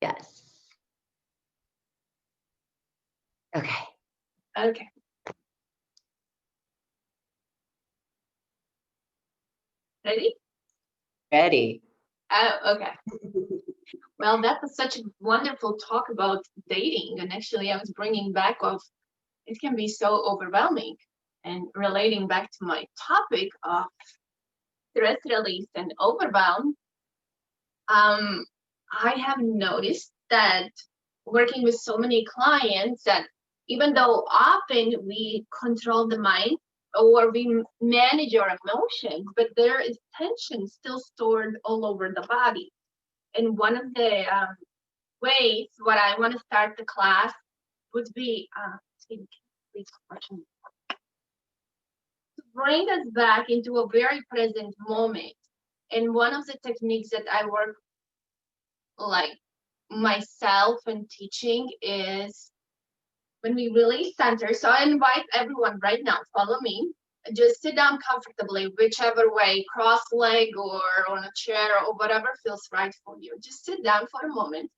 Yes. Okay. Okay. Ready? Ready. Oh, okay. Well, that was such a wonderful talk about dating. And actually, I was bringing back of it can be so overwhelming. And relating back to my topic of stress release and overwhelm, I have noticed that working with so many clients that even though often we control the mind or we manage our emotions, but there is tension still stored all over the body. And one of the ways what I want to start the class would be please question, to bring us back into a very present moment. And one of the techniques that I work like myself and teaching is when we really center. So I invite everyone right now, follow me. Just sit down comfortably, whichever way, cross leg or on a chair or whatever feels right for you. Just sit down for a moment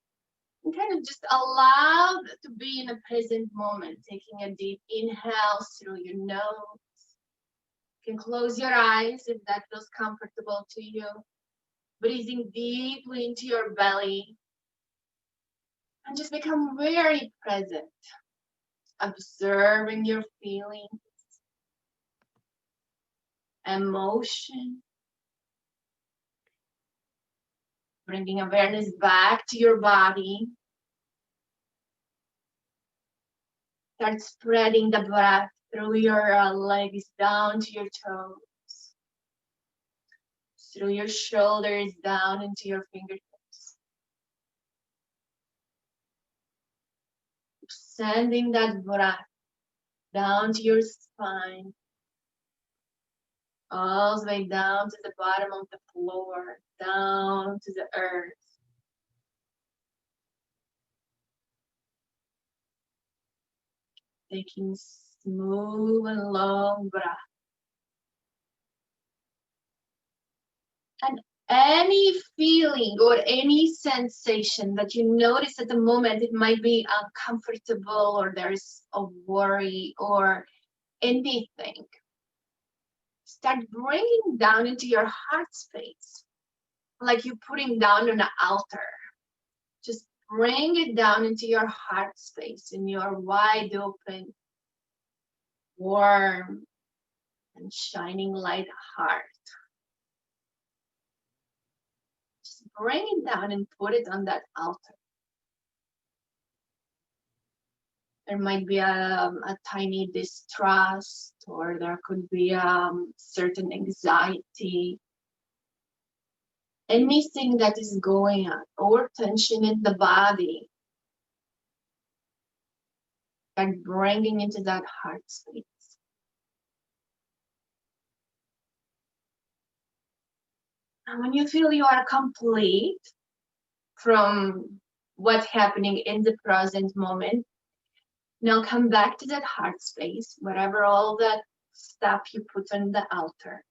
and kind of just allow to be in a present moment, taking a deep inhale through your nose. You can close your eyes if that feels comfortable to you. Breathing deeply into your belly and just become very present, observing your feelings, emotion, bringing awareness back to your body. Start spreading the breath through your legs down to your toes, through your shoulders down into your fingertips. Sending that breath down to your spine, all the way down to the bottom of the floor, down to the earth. Taking smooth and long breath. And any feeling or any sensation that you notice at the moment, it might be uncomfortable or there's a worry or anything, start bringing down into your heart space, like you're putting down on an altar. Just bring it down into your heart space, in your wide open, warm, and shining light heart. Just bring it down and put it on that altar. There might be a tiny distrust, or there could be certain anxiety, anything that is going on, or tension in the body, and bringing into that heart space. And when you feel you are complete from what's happening in the present moment, now come back to that heart space, whatever all that stuff you put on the altar.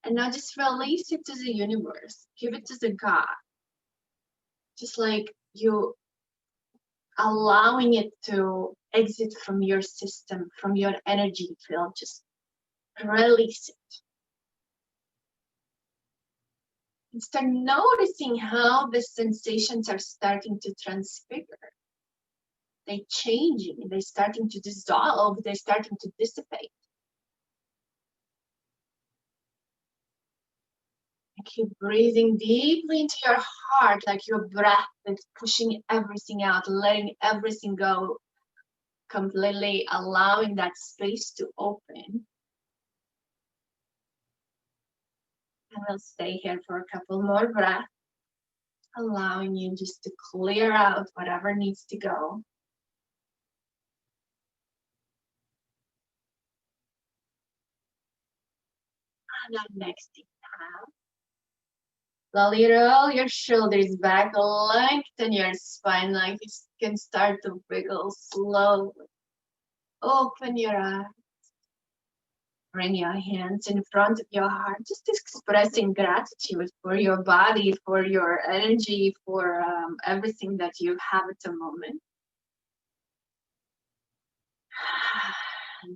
And now just release it to the universe. Give it to the God. Just like you allowing it to exit from your system, from your energy field. Just release it. And start noticing how the sensations are starting to transfigure. They're changing, they're starting to dissolve, they're starting to dissipate. And keep breathing deeply into your heart, like your breath is pushing everything out, letting everything go, completely allowing that space to open. And we'll stay here for a couple more breaths, allowing you just to clear out whatever needs to go. And then next inhale. Slowly roll your shoulders back, lengthen your spine like you can start to wiggle slowly. Open your eyes. bring your hands in front of your heart, just expressing gratitude for your body, for your energy, for everything that you have at the moment.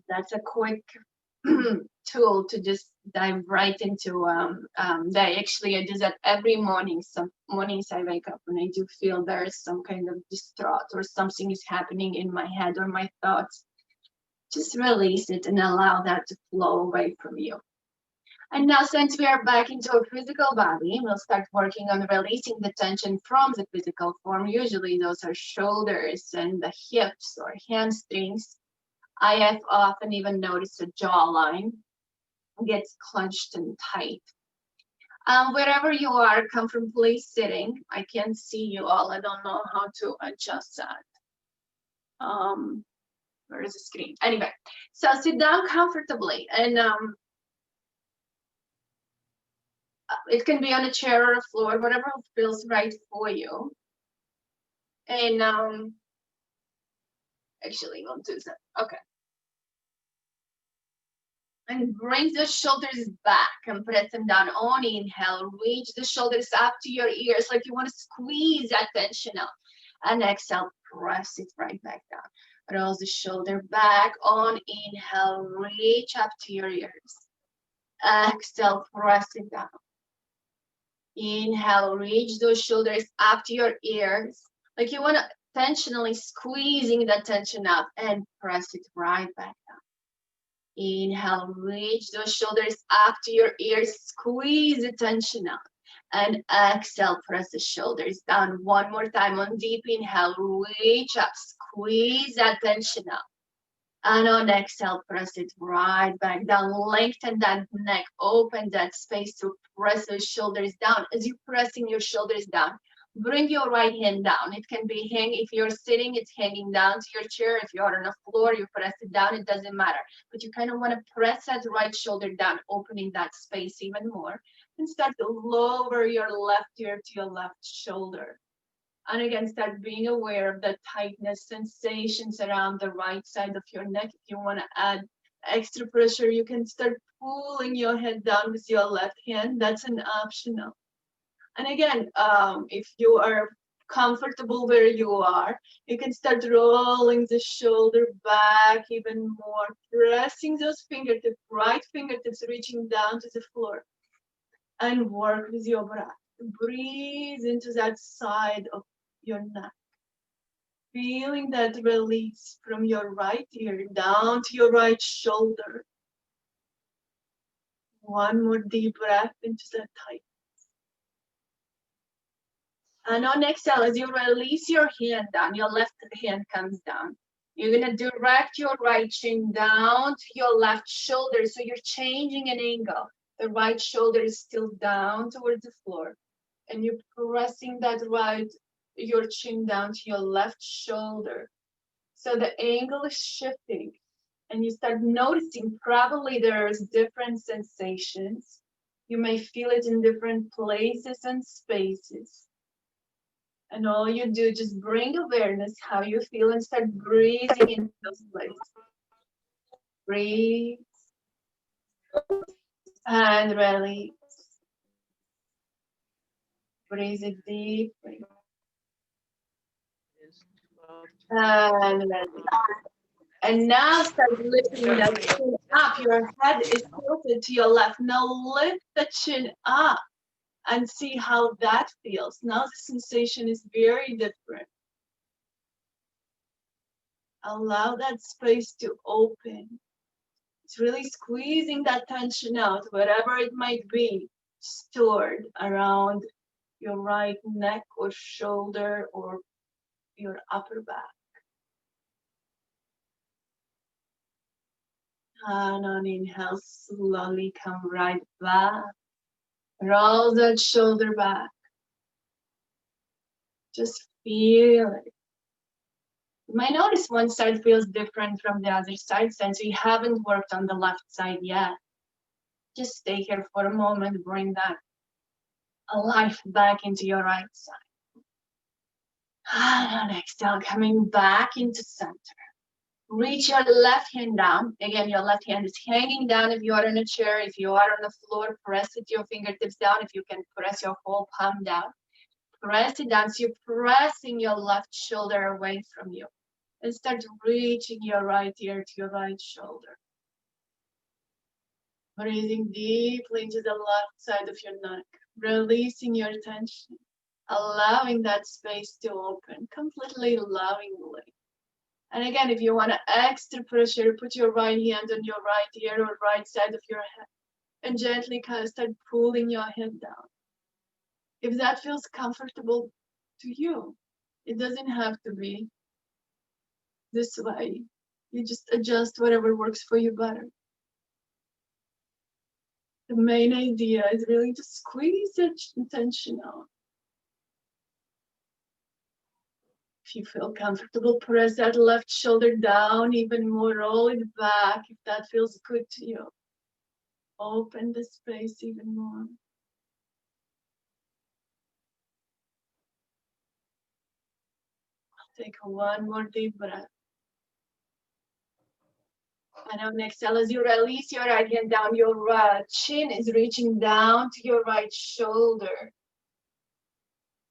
That's a quick tool to just dive right into that. Actually, I do that every morning. Some mornings I wake up and I do feel there's some kind of distraught or something is happening in my head or my thoughts. Just release it and allow that to flow away from you. And now, since we are back into our physical body, we'll start working on releasing the tension from the physical form. Usually those are shoulders and the hips or hamstrings. I have often even noticed the jawline gets clenched and tight. Wherever you are, comfortably sitting. I can't see you all. I don't know how to adjust that. Where is the screen? Anyway, so sit down comfortably, and it can be on a chair or a floor, whatever feels right for you. And actually, we'll do that. Okay. And bring the shoulders back and press them down. On inhale, reach the shoulders up to your ears like you want to squeeze that tension out. And exhale, press it right back down. Roll the shoulder back. On inhale, reach up to your ears. Exhale, press it down. Inhale, reach those shoulders up to your ears. Like you want to intentionally squeezing that tension out and press it right back down. Inhale, reach those shoulders up to your ears, squeeze the tension out. And exhale, press the shoulders down. One more time on deep inhale, reach up, squeeze that tension out. And on exhale, press it right back down. Lengthen that neck, open that space to press those shoulders down. As you're pressing your shoulders down, bring your right hand down. It can be if you're sitting, it's hanging down to your chair. If you're on the floor, you press it down, it doesn't matter. But you kind of want to press that right shoulder down, opening that space even more. And start to lower your left ear to your left shoulder. And again, start being aware of the tightness sensations around the right side of your neck. If you want to add extra pressure, you can start pulling your head down with your left hand. That's an optional. And again, if you are comfortable where you are, you can start rolling the shoulder back even more, pressing those fingertips, right fingertips reaching down to the floor, and work with your breath. Breathe into that side of your neck, feeling that release from your right ear down to your right shoulder. One more deep breath into that tight. And on exhale, as you release your hand down, your left hand comes down. You're going to direct your right chin down to your left shoulder. So you're changing an angle. The right shoulder is still down towards the floor. And you're pressing that your chin down to your left shoulder. So the angle is shifting. And you start noticing probably there's different sensations. You may feel it in different places and spaces. And all you do, just bring awareness how you feel and start breathing into those places. Breathe and release. Breathe it deeply. And release. And now start lifting that chin up. Your head is tilted to your left. Now lift the chin up. And see how that feels. Now the sensation is very different. Allow that space to open. It's really squeezing that tension out, wherever it might be, stored around your right neck or shoulder or your upper back. And on inhale, slowly come right back. Roll that shoulder back. Just feel it. You might notice one side feels different from the other side since we haven't worked on the left side yet. Just stay here for a moment, bring that life back into your right side. And on exhale, coming back into center. Reach your left hand down. Again, your left hand is hanging down if you are in a chair. If you are on the floor, press it, your fingertips down. If you can, press your whole palm down. Press it down. So you're pressing your left shoulder away from you. And start reaching your right ear to your right shoulder. Breathing deeply into the left side of your neck. Releasing your tension. Allowing that space to open completely lovingly. And again, if you want extra pressure, put your right hand on your right ear or right side of your head and gently kind of start pulling your head down. If that feels comfortable to you, it doesn't have to be this way. You just adjust whatever works for you better. The main idea is really to squeeze that tension out. If you feel comfortable, press that left shoulder down even more, roll it back if that feels good to you. Open the space even more. Take one more deep breath. And on exhale, as you release your right hand down, your chin is reaching down to your right shoulder.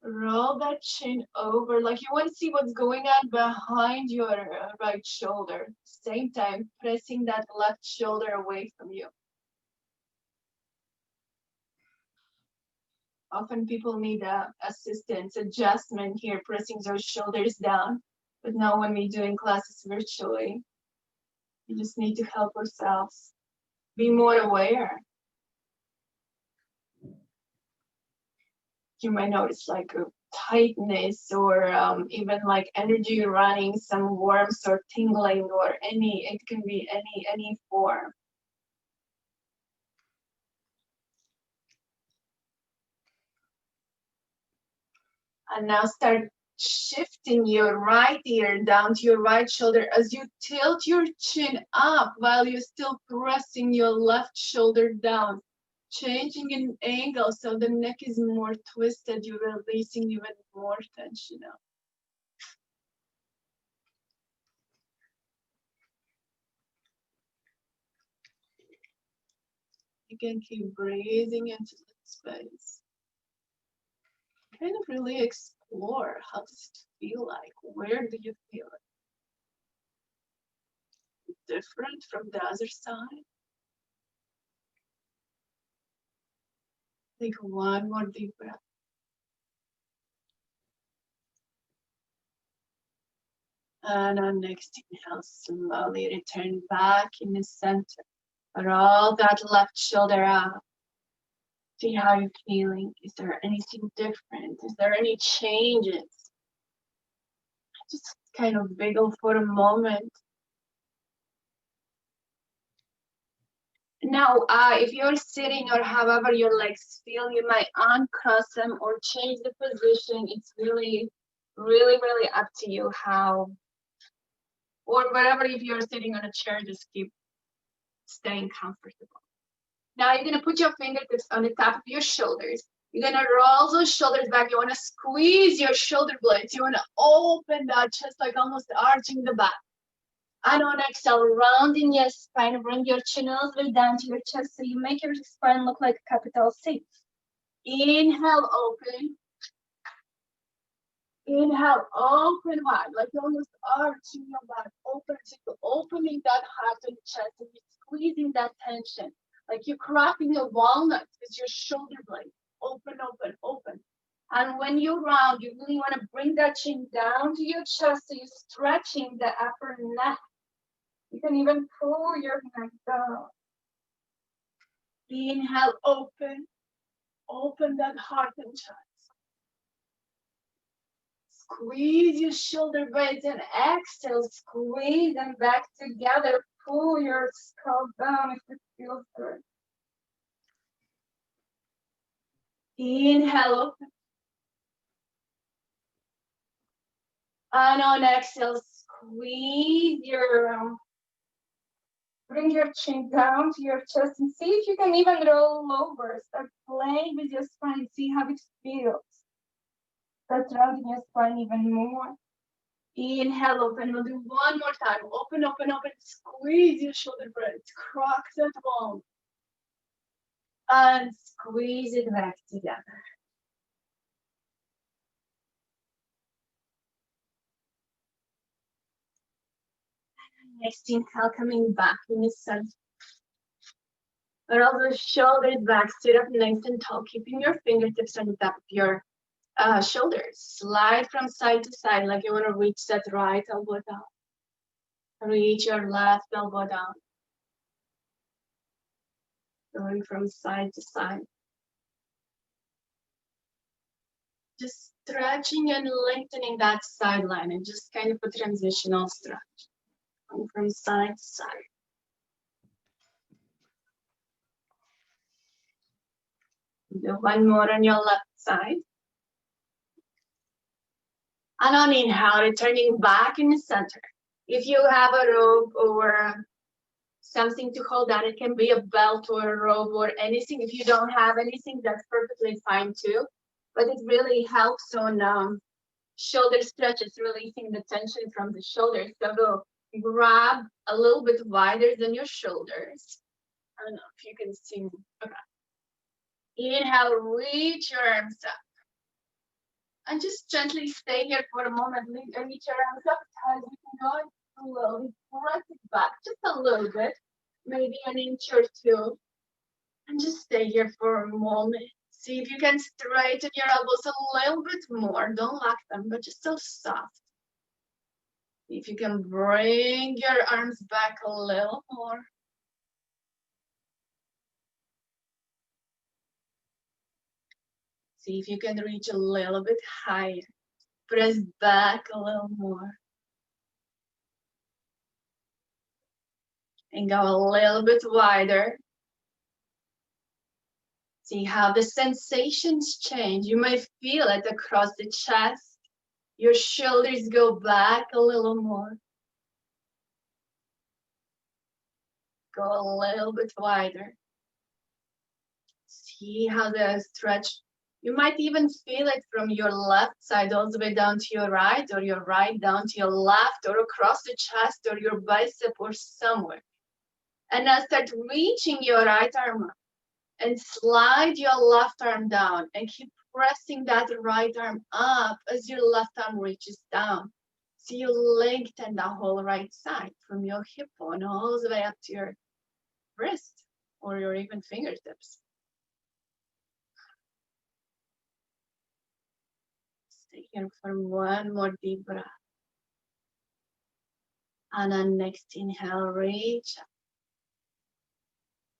Roll that chin over, like you want to see what's going on behind your right shoulder. Same time, pressing that left shoulder away from you. Often people need assistance, adjustment here, pressing those shoulders down. But now when we're doing classes virtually, we just need to help ourselves be more aware. You might notice like a tightness or even like energy running, some warmth or tingling or it can be any form. And now start shifting your right ear down to your right shoulder as you tilt your chin up while you're still pressing your left shoulder down. Changing an angle so the neck is more twisted, you're releasing even more tension out. Again, keep breathing into the space. Kind of really explore, how does it feel like? Where do you feel it? Different from the other side? Take one more deep breath. And on next inhale, slowly return back in the center. Roll that left shoulder up. See how you're feeling. Is there anything different? Is there any changes? Just kind of wiggle for a moment. Now, if you're sitting or however your legs feel, you might uncross them or change the position. It's really, really up to you how, or wherever, if you're sitting on a chair, just keep staying comfortable. Now you're gonna put your fingertips on the top of your shoulders. You're gonna roll those shoulders back. You wanna squeeze your shoulder blades. You wanna open that chest, like almost arching the back. And on exhale, rounding your spine, bring your chin all the way down to your chest so you make your spine look like a capital C. Inhale, open. Inhale, open wide, like you're almost arching your back, open, so you're opening that heart and chest and you're squeezing that tension, like you're cracking a walnut with your shoulder blade. Open, open, open. And when you round, you really want to bring that chin down to your chest so you're stretching the upper neck. You can even pull your neck down. Inhale, open. Open that heart and chest. Squeeze your shoulder blades and exhale. Squeeze them back together. Pull your skull down if it feels good. Inhale, open. And on exhale, squeeze your bring your chin down to your chest and see if you can even roll over. Start playing with your spine. See how it feels. Start rounding your spine even more. Inhale, open. We'll do one more time. Open, open, open. Squeeze your shoulder blades. Crack that bone. And squeeze it back together. Next inhale, coming back in the center. Roll the shoulders back, sit up nice and tall, keeping your fingertips on the top of your shoulders. Slide from side to side like you want to reach that right elbow down. Reach your left elbow down. Going from side to side. Just stretching and lengthening that side line and just kind of a transitional stretch. Going from side to side. Do one more on your left side. And on inhale, returning back in the center. If you have a rope or something to hold on, it can be a belt or a rope or anything. If you don't have anything, that's perfectly fine too. But it really helps on shoulder stretches, releasing the tension from the shoulders. So we'll grab a little bit wider than your shoulders. I don't know if you can see me. Okay. Inhale, reach your arms up. And just gently stay here for a moment. Reach your arms up as you can go. Slowly press it back just a little bit, maybe an inch or two. And just stay here for a moment. See if you can straighten your elbows a little bit more. Don't lock them, but just so soft. See if you can bring your arms back a little more. See if you can reach a little bit higher. Press back a little more. And go a little bit wider. See how the sensations change. You may feel it across the chest. Your shoulders go back a little more. Go a little bit wider. See how the stretch, you might even feel it from your left side all the way down to your right, or your right down to your left, or across the chest, or your bicep, or somewhere. And now start reaching your right arm up and slide your left arm down and keep pressing that right arm up as your left arm reaches down. So you lengthen the whole right side from your hip bone all the way up to your wrist or your even fingertips. Stay here for one more deep breath. And on next inhale, reach up.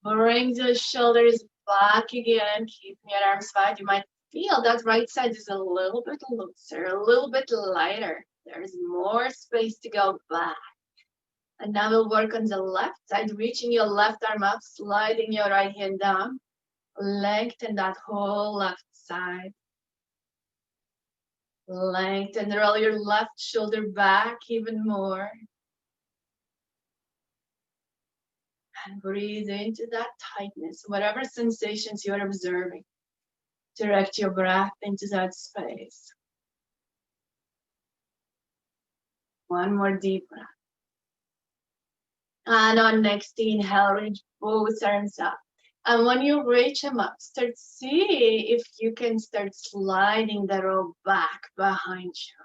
Bring the shoulders back again. Keep your arms wide. You might feel that right side is a little bit looser, a little bit lighter. There's more space to go back. And now we'll work on the left side, reaching your left arm up, sliding your right hand down. Lengthen that whole left side. Lengthen, roll your left shoulder back even more. And breathe into that tightness, whatever sensations you're observing. Direct your breath into that space. One more deep breath. And on next inhale, reach both arms up. And when you reach them up, see if you can start sliding the rope back behind you.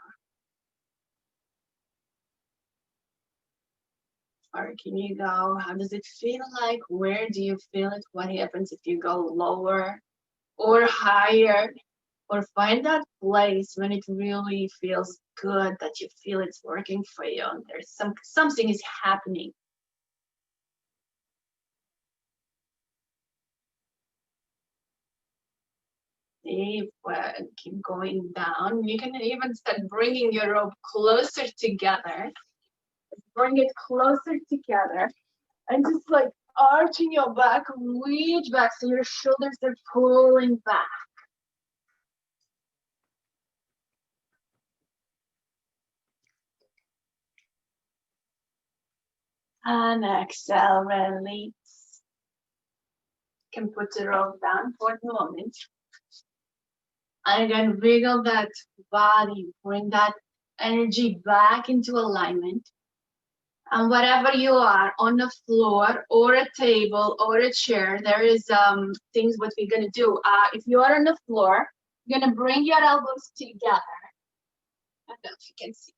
Or can you go, how does it feel like? Where do you feel it? What happens if you go lower or higher? Or find that place when it really feels good, that you feel it's working for you and there's something is happening. Deep breath, keep going down. You can even start bringing your rope closer together. Bring it closer together and just like arching your back, reach back so your shoulders are pulling back. And exhale, release. You can put the rope down for a moment. And again, wiggle that body, bring that energy back into alignment. And whatever you are, on the floor or a table or a chair, there is things what we're gonna do. If you are on the floor, you're gonna bring your elbows together. I don't know if you can see.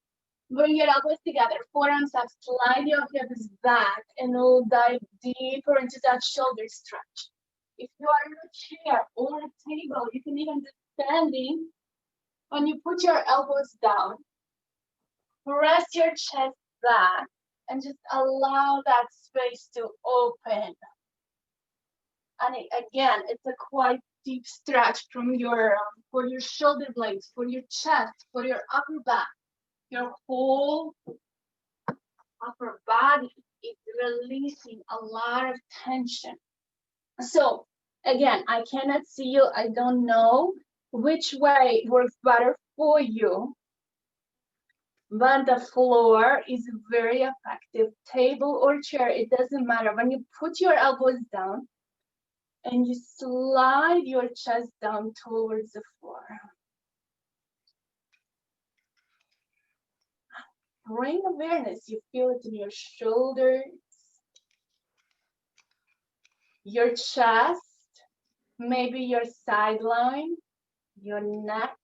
Bring your elbows together, forearms up, slide your hips back, and we'll dive deeper into that shoulder stretch. If you are in a chair or a table, you can even be standing. When you put your elbows down, press your chest back, and just allow that space to open. And again, it's a quite deep stretch from your for your shoulder blades, for your chest, for your upper back. Your whole upper body is releasing a lot of tension. So again, I cannot see you. I don't know which way works better for you. But the floor is very effective. Table or chair, it doesn't matter. When you put your elbows down and you slide your chest down towards the floor. Bring awareness. You feel it in your shoulders, your chest, maybe your sideline, your neck,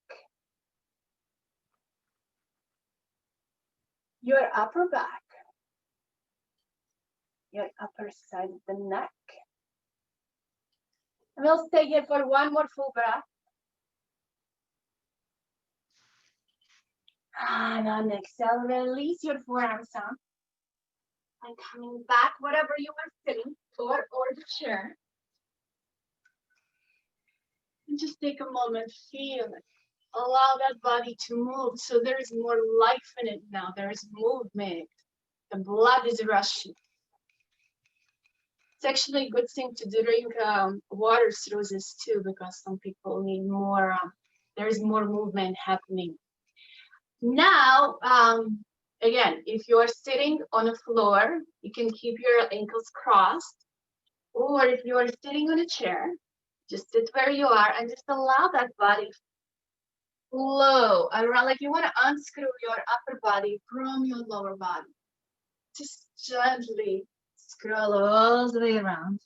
your upper back, your upper side of the neck. And we'll stay here for one more full breath. And on exhale, release your forearms up. And coming back, whatever you are sitting, or the chair. And just take a moment, feel it. Allow that body to move. So there is more life in it now. There is movement. The blood is rushing. It's actually a good thing to drink water through this too, because some people need more, there's more movement happening. Now, again, if you are sitting on a floor, you can keep your ankles crossed. Or if you are sitting on a chair, just sit where you are and just allow that body flow around, like you want to unscrew your upper body from your lower body. Just gently scroll all the way around.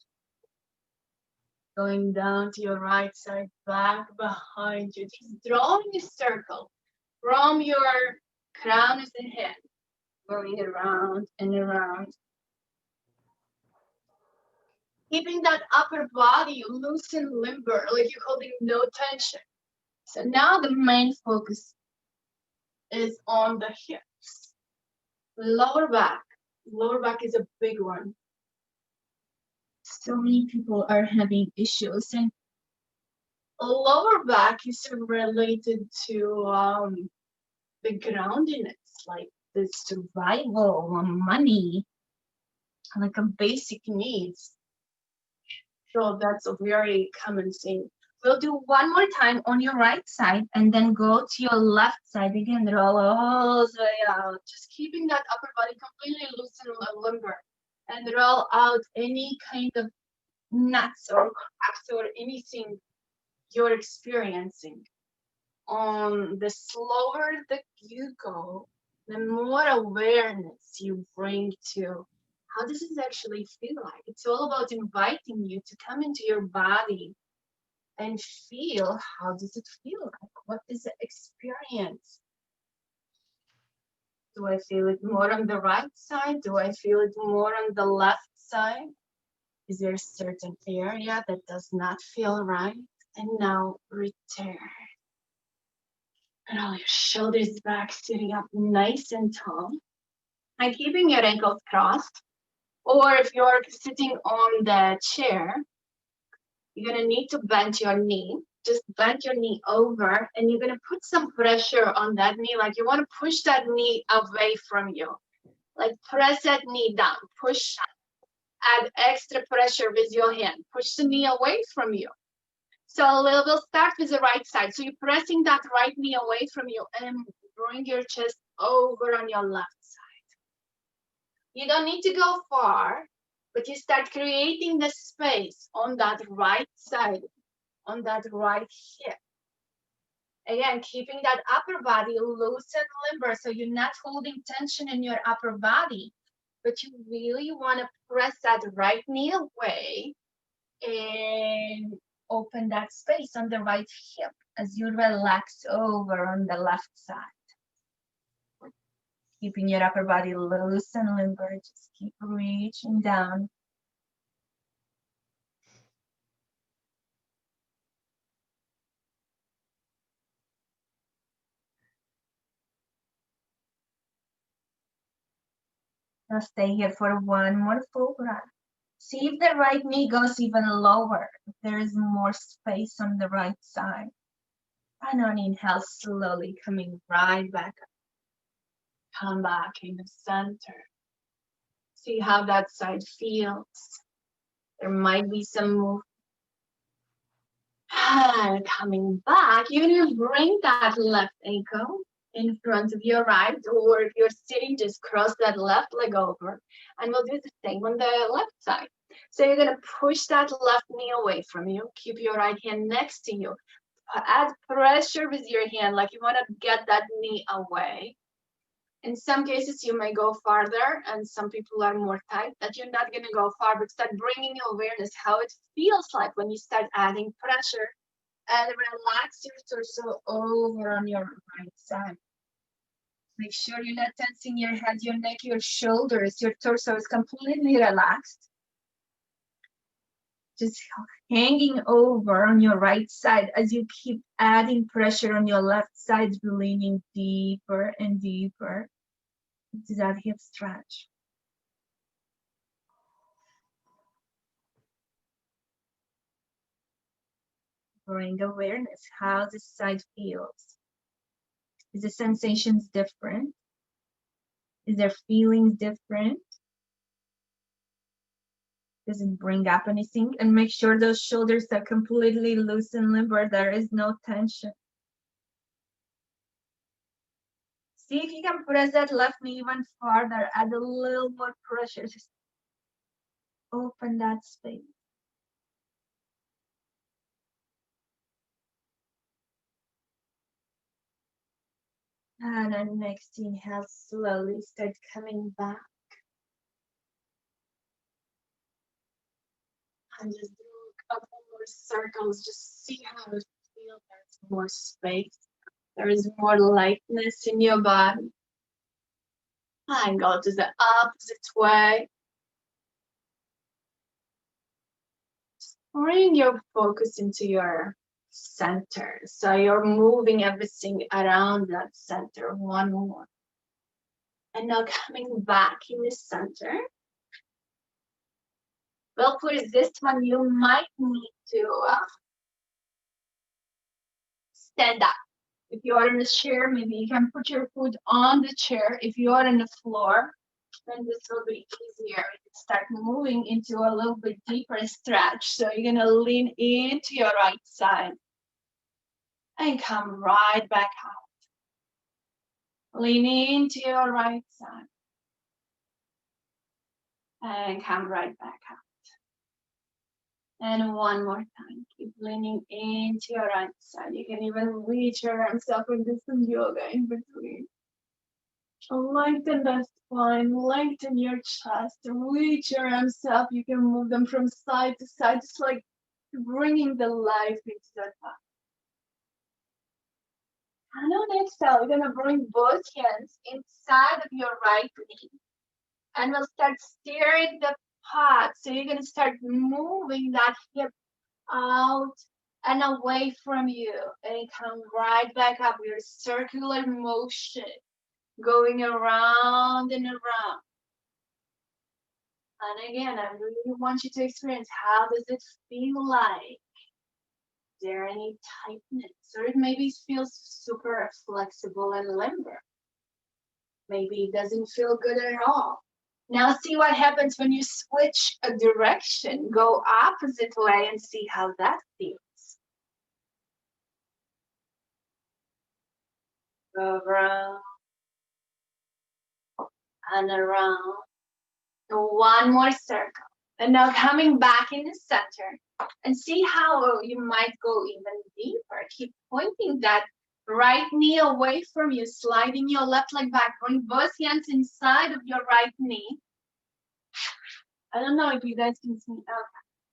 Going down to your right side, back behind you. Just drawing a circle from your crown of the head, going around and around. Keeping that upper body loose and limber, like you're holding no tension. So now the main focus is on the hips. Lower back. Lower back is a big one. So many people are having issues, and lower back is related to the groundiness, like the survival, money, like a basic needs. So that's a very common thing. We'll do one more time on your right side and then go to your left side again. Roll all the way out. Just keeping that upper body completely loose and limber. And roll out any kind of nuts or cracks or anything you're experiencing. The slower that you go, the more awareness you bring to how does this actually feel like. It's all about inviting you to come into your body and feel, how does it feel like? What is the experience? Do I feel it more on the right side? Do I feel it more on the left side? Is there a certain area that does not feel right? And now return. And all your shoulders back, sitting up nice and tall. And keeping your ankles crossed. Or if you're sitting on the chair, you're gonna need to bend your knee. Just bend your knee over, and you're gonna put some pressure on that knee, like you wanna push that knee away from you. Like press that knee down, push, add extra pressure with your hand. Push the knee away from you. So we'll start with the right side. So you're pressing that right knee away from you and bring your chest over on your left side. You don't need to go far, but you start creating the space on that right side, on that right hip. Again, keeping that upper body loose and limber, so you're not holding tension in your upper body, but you really want to press that right knee away and open that space on the right hip as you relax over on the left side. Keeping your upper body loose and limber, just keep reaching down. Now stay here for one more full breath. See if the right knee goes even lower, if there is more space on the right side. And on inhale, slowly coming right back up. Come back in the center. See how that side feels. There might be some movement. And coming back, you're gonna bring that left ankle in front of your right, or if you're sitting, just cross that left leg over. And we'll do the same on the left side. So you're gonna push that left knee away from you. Keep your right hand next to you. Add pressure with your hand, like you wanna get that knee away. In some cases, you may go farther, and some people are more tight, that you're not gonna go far, but start bringing awareness how it feels like when you start adding pressure, and relax your torso over on your right side. Make sure you're not tensing your head, your neck, your shoulders. Your torso is completely relaxed. Just hanging over on your right side as you keep adding pressure on your left side, leaning deeper and deeper into that hip stretch. Bring awareness how this side feels. Is the sensations different? Is there feelings different? Does it bring up anything? And make sure those shoulders are completely loose and limber. There is no tension. See if you can press that left knee even farther. Add a little more pressure. Just open that space. And then next inhale, slowly start coming back. And just do a couple more circles. Just see how it feels. There's more space. There is more lightness in your body. And go to the opposite way. Bring your focus into your center. So you're moving everything around that center. One more. And now coming back in the center. Well, for this one, you might need to stand up. If you are in a chair, maybe you can put your foot on the chair. If you are on the floor, then this will be easier. You can start moving into a little bit deeper stretch. So you're gonna lean into your right side and come right back out. Lean into your right side and come right back out. And one more time, keep leaning into your right side. You can even reach your arms up and do some yoga in between. Lengthen the spine, lengthen your chest, reach your arms up. You can move them from side to side, just like bringing the life into that back. And on exhale, you're gonna bring both hands inside of your right knee. And we'll start steering the pot. So you're gonna start moving that hip out and away from you. And come right back up. Your circular motion. Going around and around. And again, I really want you to experience, how does it feel like? Is there any tightness? Or it maybe feels super flexible and limber. Maybe it doesn't feel good at all. Now see what happens when you switch a direction. Go opposite way and see how that feels. Go around and around. One more circle. And now coming back in the center, and see how you might go even deeper. Keep pointing that Right knee away from you, sliding your left leg back. Bring both hands inside of your right knee. I don't know if you guys can see.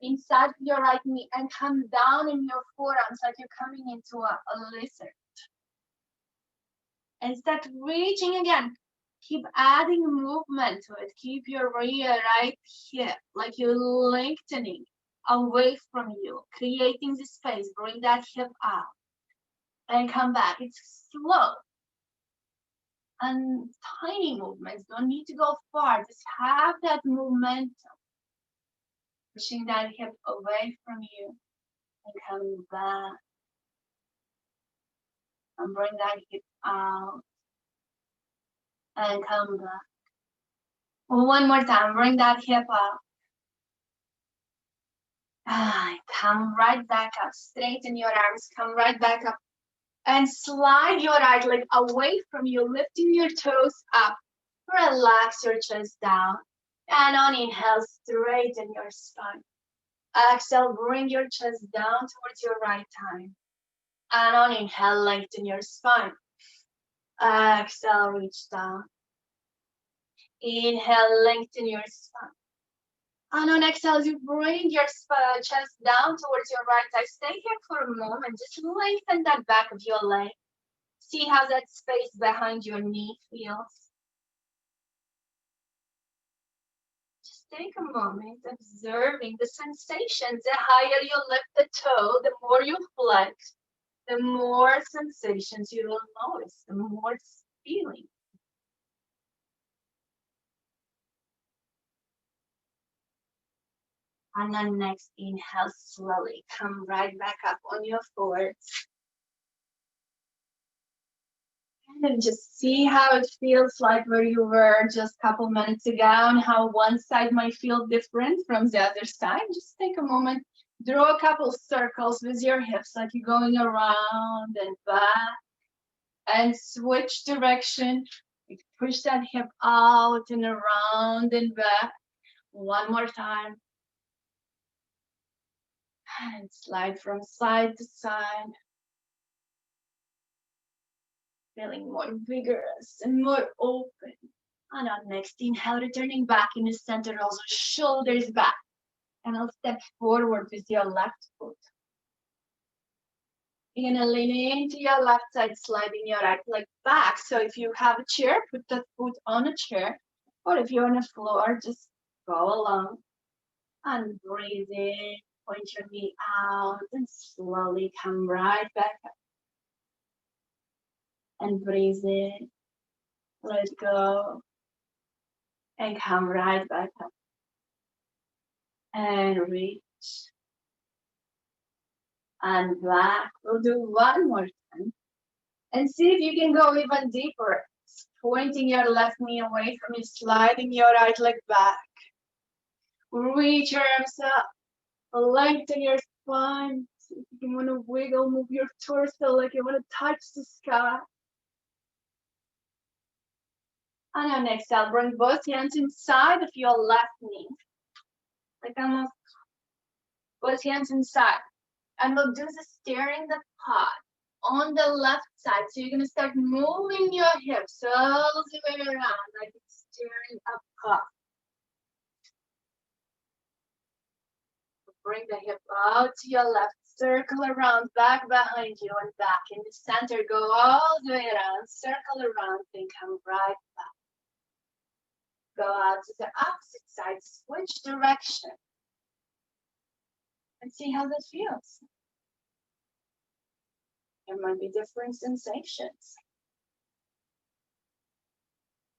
Inside of your right knee and come down in your forearms like you're coming into a lizard. And start reaching again. Keep adding movement to it. Keep your rear right hip like you're lengthening away from you, creating the space. Bring that hip out and come back. It's slow and tiny movements. Don't need to go far. Just have that momentum. Pushing that hip away from you and coming back. And bring that hip out and come back. One more time. Bring that hip up. Come right back up. Straighten your arms. Come right back up. And slide your right leg away from you, lifting your toes up. Relax your chest down. And on inhale, straighten your spine. Exhale, bring your chest down towards your right thigh. And on inhale, lengthen your spine. Exhale, reach down. Inhale, lengthen your spine. And on exhale, you bring your chest down towards your right thigh. Stay here for a moment. Just lengthen that back of your leg. See how that space behind your knee feels. Just take a moment observing the sensations. The higher you lift the toe, the more you flex, the more sensations you will notice, the more feeling. And then next inhale, slowly come right back up on your forwards. And just see how it feels like where you were just a couple minutes ago and how one side might feel different from the other side. Just take a moment, draw a couple circles with your hips like you're going around and back. And switch direction. Push that hip out and around and back. One more time. And slide from side to side. Feeling more vigorous and more open. And on next inhale, returning back in the center, also shoulders back. And I'll step forward with your left foot. You're gonna lean into your left side, sliding your right leg back. So if you have a chair, put that foot on a chair. Or if you're on the floor, just go along. And breathe in, point your knee out, and slowly come right back up. And breathe in, let go, and come right back up. And reach. And back. We'll do one more time. And see if you can go even deeper. Pointing your left knee away from you, sliding your right leg back. Reach your arms up. Lengthen your spine. See if you want to wiggle, move your torso like you want to touch the sky. And on exhale, bring both hands inside of your left knee. Like almost both hands inside. And we'll do the stirring the pot on the left side. So you're gonna start moving your hips all the way around like it's stirring a pot. Bring the hip out to your left, circle around, back behind you and back in the center. Go all the way around, circle around, then come right back. Go out to the opposite side, switch direction. And see how that feels. There might be different sensations.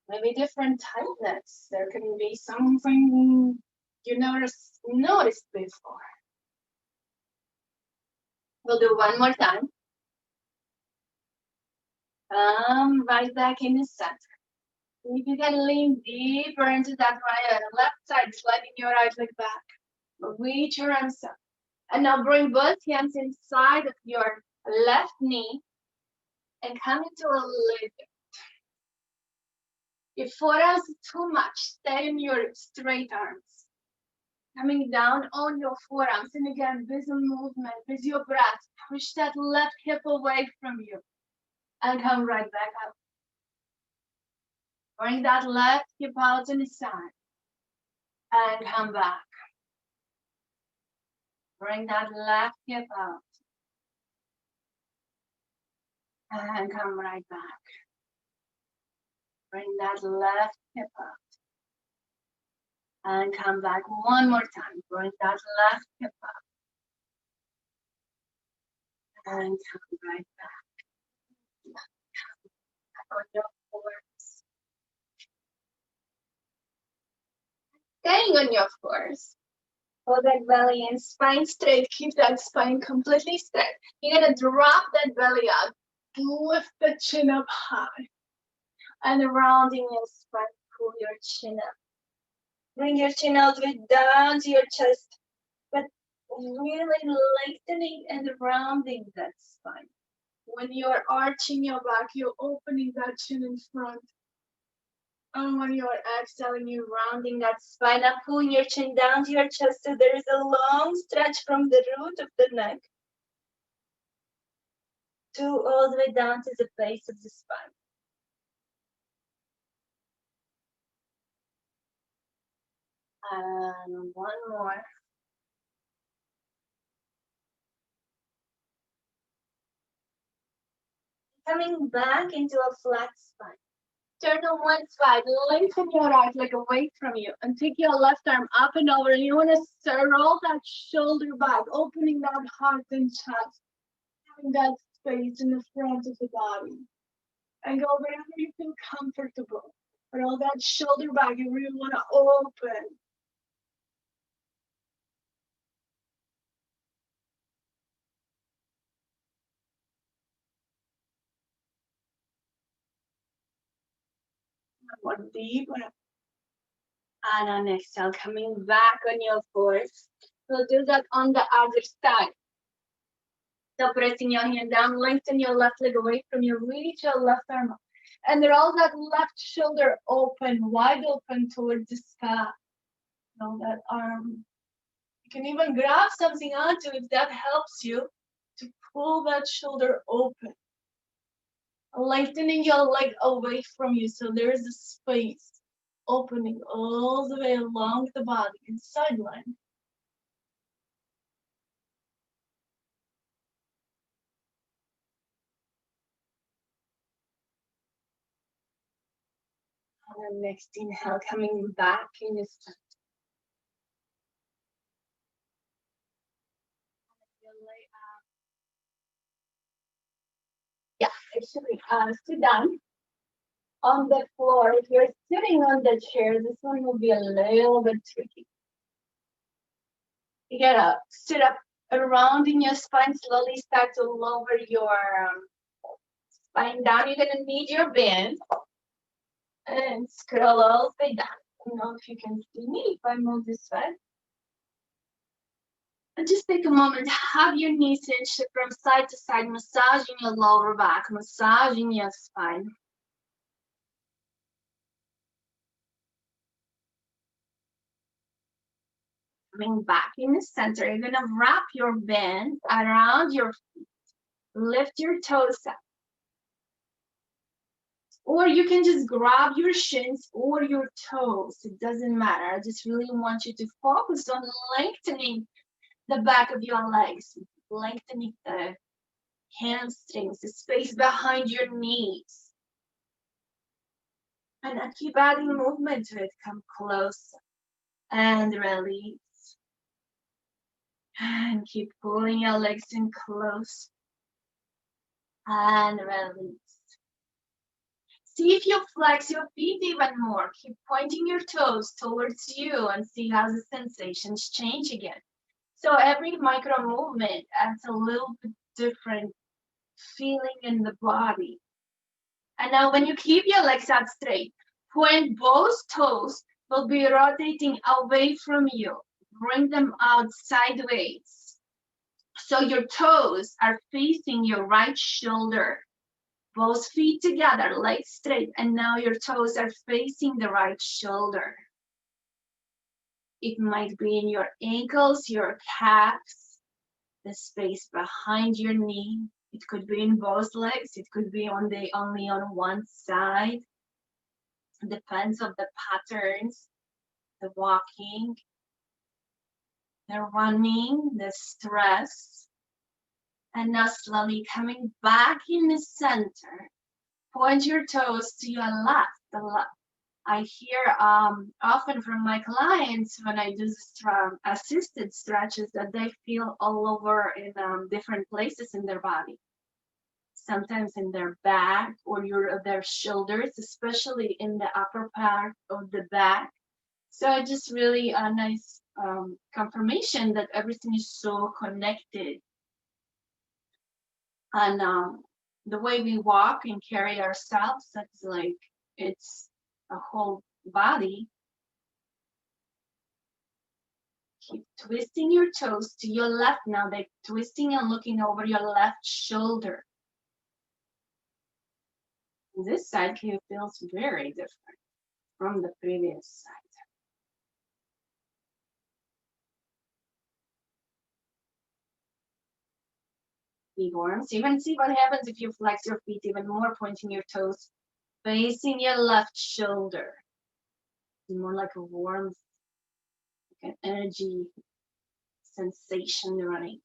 Maybe different tightness. There can be something you never noticed before. We'll do one more time. Come right back in the center. If you can lean deeper into that right left side, sliding your right leg back. Reach your arms up. And now bring both hands inside of your left knee and come into a lizard. If forearms are too much, stay in your straight arms. Coming down on your forearms. And again, with the movement, with your breath, push that left hip away from you. And come right back up. Bring that left hip out to the side. And come back. Bring that left hip out. And come right back. Bring that left hip out. And come back one more time. Bring that left hip up. And come right back. On your fours. Staying on your fours. Hold that belly and spine straight. Keep that spine completely straight. You're gonna drop that belly up. Lift the chin up high. And rounding your spine, pull your chin up. Bring your chin all the way down to your chest. But really lengthening and rounding that spine. When you're arching your back, you're opening that chin in front. And when you're exhaling, you're rounding that spine up, pulling your chin down to your chest so there is a long stretch from the root of the neck to all the way down to the base of the spine. And one more. Coming back into a flat spine. Turn on one side, lengthen your right leg away from you, and take your left arm up and over. And you want to roll that shoulder back, opening that heart and chest, having that space in the front of the body. And go wherever you feel comfortable. Roll that shoulder back. You really want to open. One deep breath. And on exhale, coming back on your fours. We'll do that on the other side. So pressing your hand down, lengthen your left leg away from you, reach your left arm up. And roll that left shoulder open, wide open towards the sky. Roll that arm. You can even grab something onto if that helps you to pull that shoulder open. Lengthening your leg away from you so there is a space opening all the way along the body and sideline. And then next inhale, coming back in the center. Yeah, actually, sit down on the floor. If you're sitting on the chair, this one will be a little bit tricky. You gotta sit up around in your spine, slowly start to lower your spine down. You're gonna need your band and scroll all the way down. I don't know if you can see me if I move this way. And just take a moment, have your knees hinged from side to side, massaging your lower back, massaging your spine. Coming back in the center, you're gonna wrap your band around your feet. Lift your toes up. Or you can just grab your shins or your toes. It doesn't matter. I just really want you to focus on lengthening the back of your legs, lengthening the hamstrings, the space behind your knees. And I keep adding movement to it. Come close and release. And keep pulling your legs in close and release. See if you flex your feet even more. Keep pointing your toes towards you and see how the sensations change again. So every micro movement adds a little bit different feeling in the body. And now when you keep your legs out straight, point both toes will be rotating away from you. Bring them out sideways. So your toes are facing your right shoulder. Both feet together, legs straight, and now your toes are facing the right shoulder. It might be in your ankles, your calves, the space behind your knee. It could be in both legs. It could be only on one side. It depends on the patterns, the walking, the running, the stress. And now slowly coming back in the center. Point your toes to your left. I hear often from my clients when I do assisted stretches that they feel all over in different places in their body. Sometimes in their back or their shoulders, especially in the upper part of the back. So it's just really a nice confirmation that everything is so connected. And the way we walk and carry ourselves, that's like, it's a whole body. Keep twisting your toes to your left now, like twisting and looking over your left shoulder. This side here feels very different from the previous side. Big arms. Even see what happens if you flex your feet even more, pointing your toes, facing your left shoulder. It's more like a warmth, like an energy sensation running.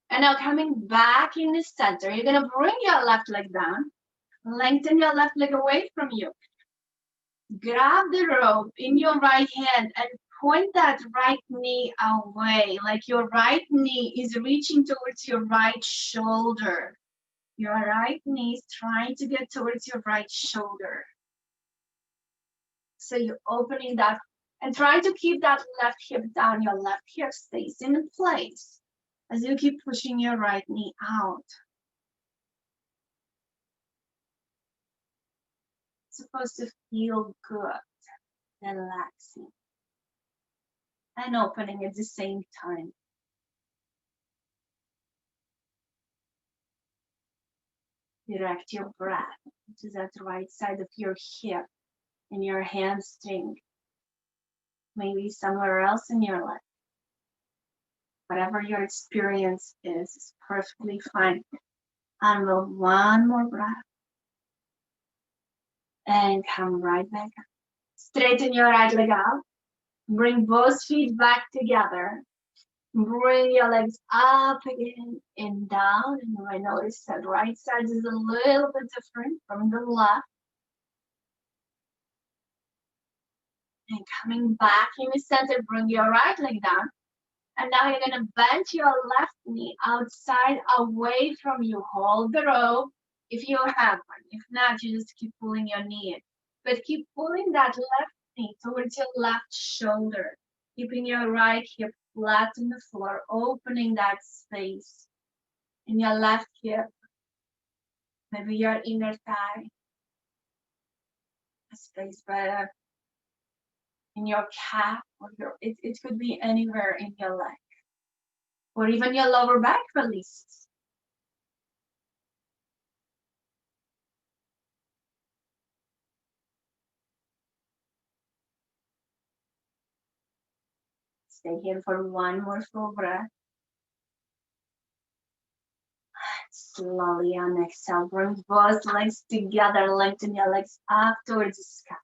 And now coming back in the center, you're gonna bring your left leg down, lengthen your left leg away from you. Grab the rope in your right hand and point that right knee away, like your right knee is reaching towards your right shoulder. Your right knee is trying to get towards your right shoulder. So you're opening that and try to keep that left hip down. Your left hip stays in place as you keep pushing your right knee out. It's supposed to feel good, relaxing, and opening at the same time. Direct your breath to that right side of your hip and your hamstring, maybe somewhere else in your leg. Whatever your experience is perfectly fine. And we'll one more breath. And come right back up. Straighten your right leg out. Bring both feet back together. Bring your legs up again and down. And you might notice that right side is a little bit different from the left. And coming back in the center, bring your right leg down. And now you're gonna bend your left knee outside away from you. Hold the rope if you have one. If not, you just keep pulling your knee in. But keep pulling that left knee towards your left shoulder. Keeping your right hip flat on the floor, opening that space in your left hip, maybe your inner thigh, a space better in your calf, or it could be anywhere in your leg, or even your lower back releases. Stay here for one more full breath. Slowly on exhale, bring both legs together, lengthen your legs up towards the sky.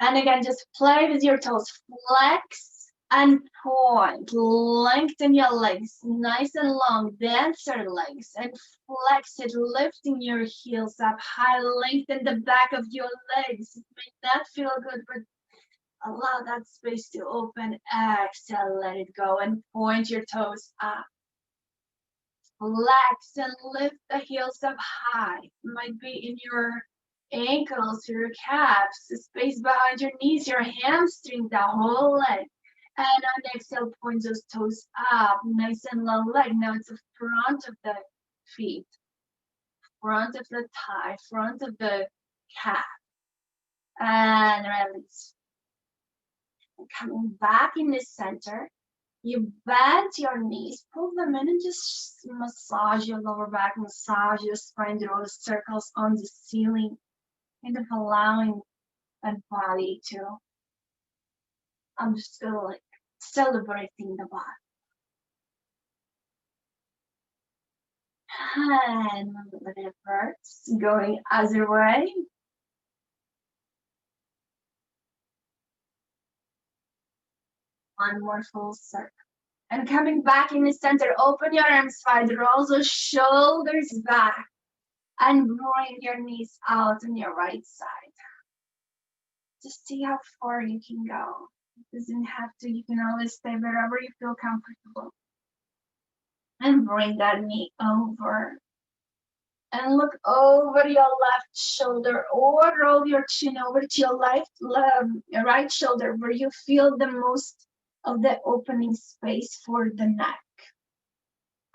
And again, just play with your toes, flex and point, lengthen your legs, nice and long, dancer legs, and flex it, lifting your heels up high, lengthen the back of your legs. It may not feel good, but allow that space to open. Exhale, let it go, and point your toes up. Flex and lift the heels up high. It might be in your ankles, your calves, the space behind your knees, your hamstring, the whole leg. And on exhale, point those toes up, nice and long leg. Now it's the front of the feet, front of the thigh, front of the calf. And release. And coming back in the center, you bend your knees, pull them in, and just massage your lower back, massage your spine, draw circles on the ceiling, kind of allowing that body to, I'm just feel like celebrating the body. And reverse, going other way. One more full circle. And coming back in the center, open your arms wide, roll the shoulders back, and bring your knees out on your right side. Just see how far you can go. It doesn't have to, you can always stay wherever you feel comfortable. And bring that knee over. And look over your left shoulder, or roll your chin over to your right shoulder, where you feel the most of the opening space for the neck.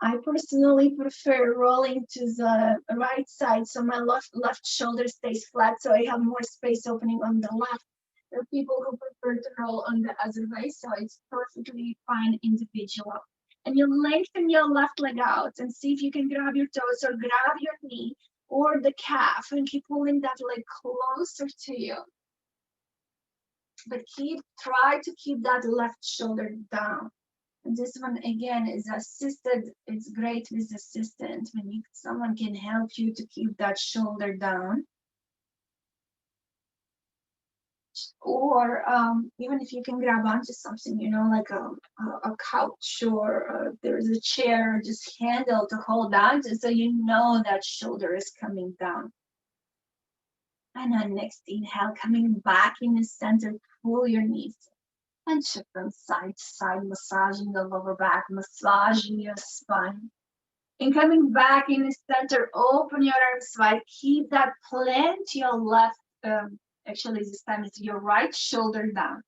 I personally prefer rolling to the right side, so my left shoulder stays flat, so I have more space opening on the left. There are people who prefer to roll on the other way, so it's perfectly fine individual. And you lengthen your left leg out and see if you can grab your toes or grab your knee or the calf and keep pulling that leg closer to you. But try to keep that left shoulder down. And this one again is assisted. It's great with assistant when someone can help you to keep that shoulder down. Or even if you can grab onto something, like a couch, or there's a chair, just handle to hold on to, so you know that shoulder is coming down. And on next inhale, coming back in the center, pull your knees and shift from side to side, massaging the lower back, massaging your spine. And coming back in the center, open your arms wide, keep that plant to your left, actually this time it's your right shoulder down.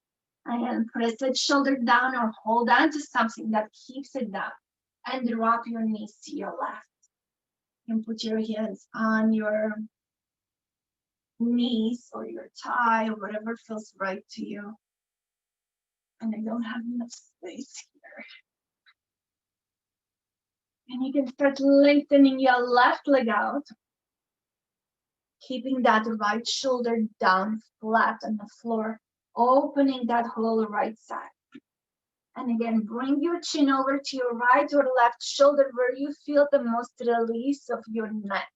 And press that shoulder down or hold on to something that keeps it down. And drop your knees to your left. And put your hands on your knees or your thigh, or whatever feels right to you. And I don't have enough space here. And you can start lengthening your left leg out, keeping that right shoulder down flat on the floor, opening that whole right side. And again, bring your chin over to your right or left shoulder where you feel the most release of your neck.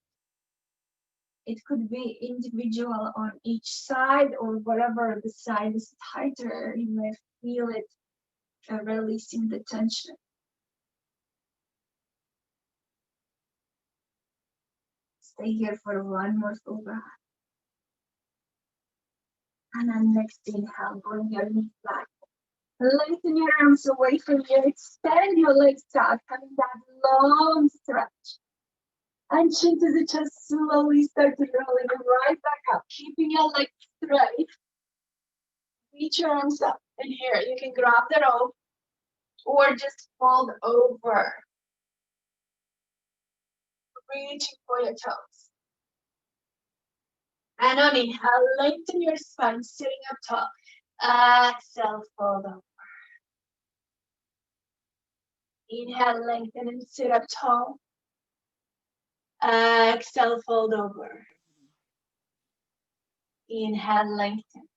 It could be individual on each side, or whatever the side is tighter, you may feel it releasing the tension. Stay here for one more full breath. And on next inhale, bring your knees back. Lengthen your arms away from you. Extend your legs out, having that long stretch. And chin to the chest, slowly start to rolling right back up, keeping your legs straight. Reach your arms up. And here, you can grab the rope or just fold over. Reaching for your toes. And on inhale, lengthen your spine, sitting up tall. Exhale, fold over. Inhale, lengthen and sit up tall. Exhale, fold over. Inhale, lengthen.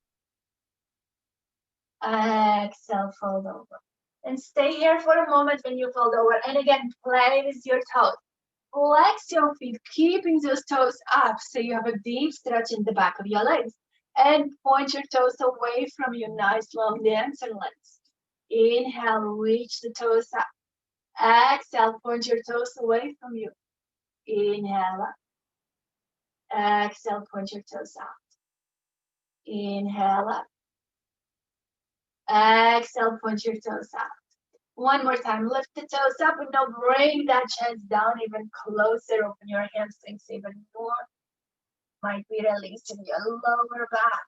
Exhale, fold over. And stay here for a moment when you fold over. And again, play with your toes. Flex your feet, keeping those toes up so you have a deep stretch in the back of your legs. And point your toes away from you. Nice long dancer legs. Inhale, reach the toes up. Exhale, point your toes away from you. Inhale up. Exhale, point your toes out. Inhale up. Exhale, point your toes out. One more time, lift the toes up and now bring that chest down even closer. Open your hamstrings even more. Might be releasing your lower back.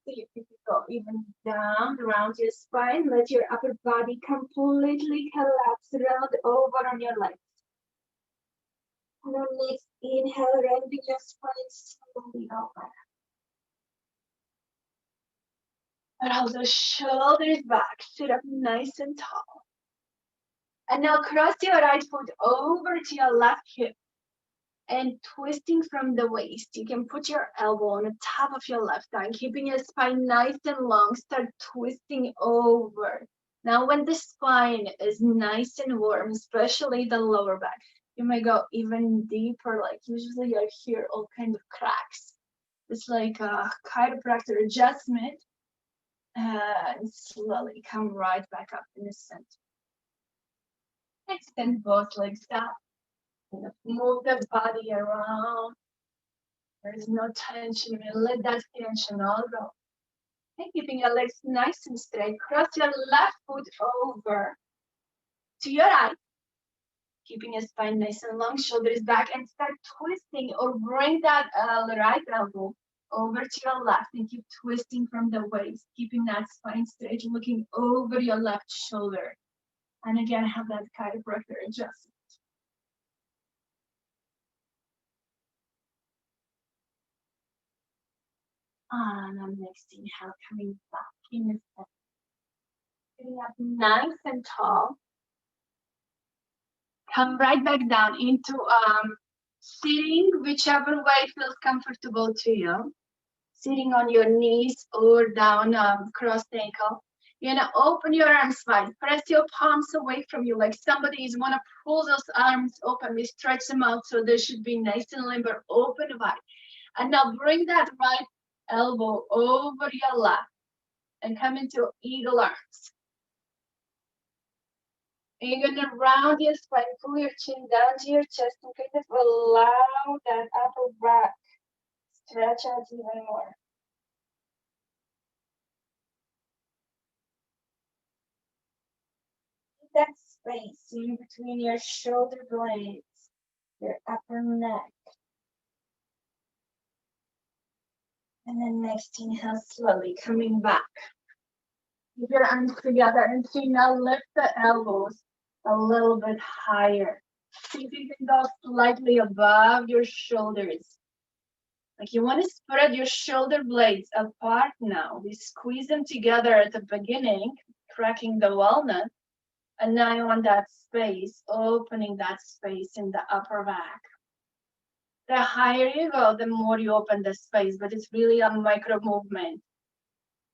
So you can go even down around your spine. Let your upper body completely collapse, round over on your legs. And then next inhale, rounding your spine slowly over. Roll the shoulders back, sit up nice and tall. And now cross your right foot over to your left hip. And twisting from the waist, you can put your elbow on the top of your left thigh, keeping your spine nice and long. Start twisting over. Now when the spine is nice and warm, especially the lower back, You may go even deeper, like usually I hear all kind of cracks. It's like a chiropractor adjustment, and slowly come right back up in the center. Extend both legs out. Move the body around. There's no tension. You let that tension all go. And keeping your legs nice and straight. Cross your left foot over to your right. Keeping your spine nice and long, shoulders back, and start twisting or bring that right elbow over to your left and keep twisting from the waist, keeping that spine straight, looking over your left shoulder. And again, have that chiropractor adjustment. And on next inhale, coming back in the center. Getting up nice and tall. Come right back down into sitting, whichever way feels comfortable to you. Sitting on your knees or down crossed ankle. You're gonna open your arms wide. Press your palms away from you, like somebody is wanna pull those arms open. We stretch them out so they should be nice and limber, open wide. And now bring that right elbow over your left and come into eagle arms. And you're gonna round your spine, pull your chin down to your chest and kind of allow that upper back stretch out even more. That space in between your shoulder blades, your upper neck. And then next inhale, slowly coming back. Keep your arms together and see now lift the elbows a little bit higher. See if you can go slightly above your shoulders. Like you want to spread your shoulder blades apart now. We squeeze them together at the beginning, cracking the walnut. And now you want that space, opening that space in the upper back. The higher you go, the more you open the space, but it's really a micro movement.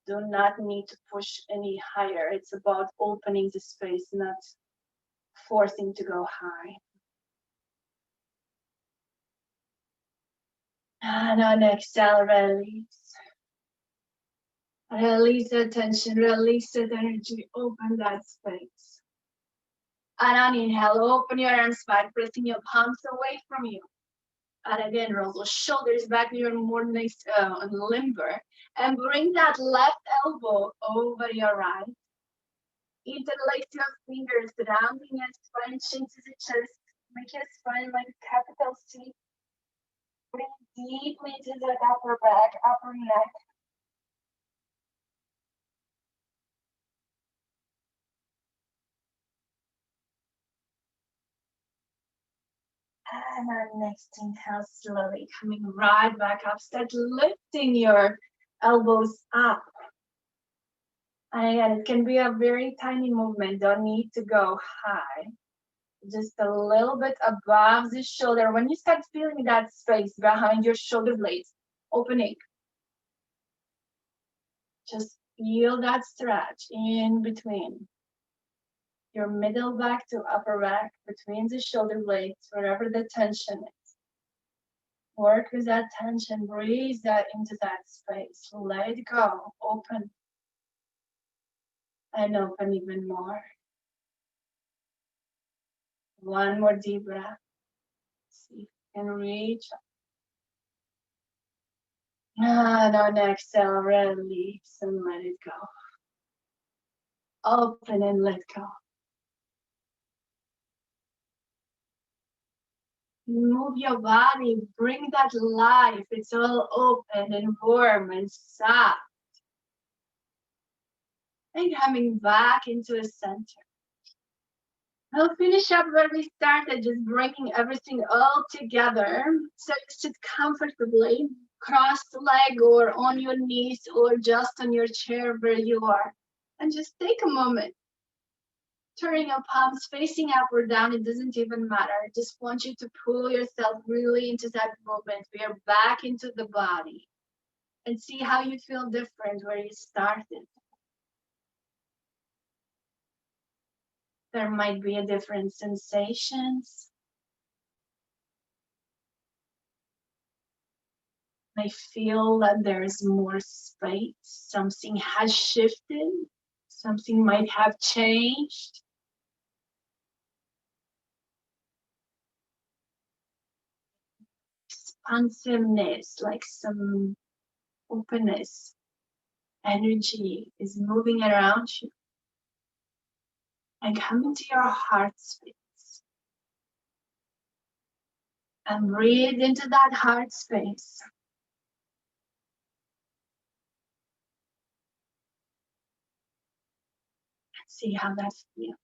Do not need to push any higher. It's about opening the space, not forcing to go high. And on exhale, release. Release the tension, release the energy, open that space. And on inhale, open your arms wide, pressing your palms away from you. And again, roll those shoulders back, you're more nice and limber. And bring that left elbow over your right. Interlace your fingers, rounding your spine, chin to the chest. Make your spine like a capital C. Breathe deeply into the upper back, upper neck. And on next inhale, slowly coming right back up. Start lifting your elbows up. And again, it can be a very tiny movement. Don't need to go high. Just a little bit above the shoulder. When you start feeling that space behind your shoulder blades opening, just feel that stretch in between your middle back to upper back, between the shoulder blades, wherever the tension is. Work with that tension, breathe that into that space. Let it go, open, and open even more. One more deep breath. See if you can reach up. And on exhale, release and let it go. Open and let go. Move your body, bring that life. It's all open and warm and soft. And coming back into the center. We'll finish up where we started, just bringing everything all together. So you sit comfortably, crossed leg or on your knees or just on your chair where you are. And just take a moment. Turning your palms facing up or down, it doesn't even matter. I just want you to pull yourself really into that movement. We are back into the body. And see how you feel different where you started. There might be a different sensations. I feel that there's more space. Something has shifted. Something might have changed. Expansiveness, like some openness, energy is moving around you. And come into your heart space. And breathe into that heart space. And see how that feels.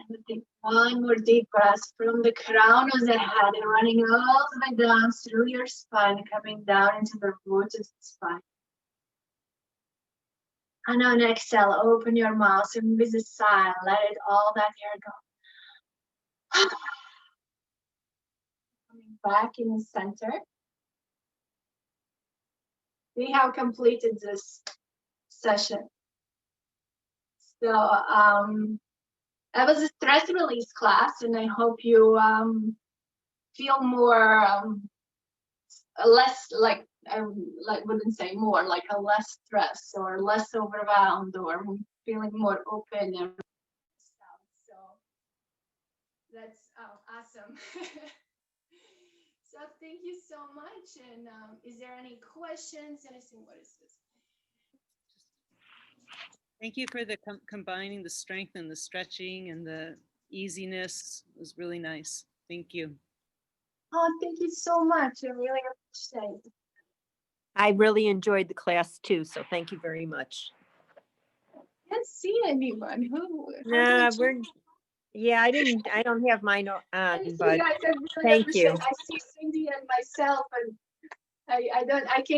And take one more deep breath from the crown of the head and running all the way down through your spine, coming down into the root of the spine. And on exhale, open your mouth and with a sigh, let it all that air go. Coming back in the center. We have completed this session. So that was a stress release class, and I hope you feel more less like I wouldn't say more, like a less stress or less overwhelmed or feeling more open and stuff. So that's awesome. So thank you so much. And is there any questions? Anything? What is this? Thank you for the combining the strength and the stretching and the easiness. It was really nice. Thank you. Oh, thank you so much. I really appreciate it. I really enjoyed the class too, so thank you very much. Can't see anyone. Who? Nah, I don't have mine on, Thank you but guys. I really thank appreciate you. it. I see Cindy and myself, and I can't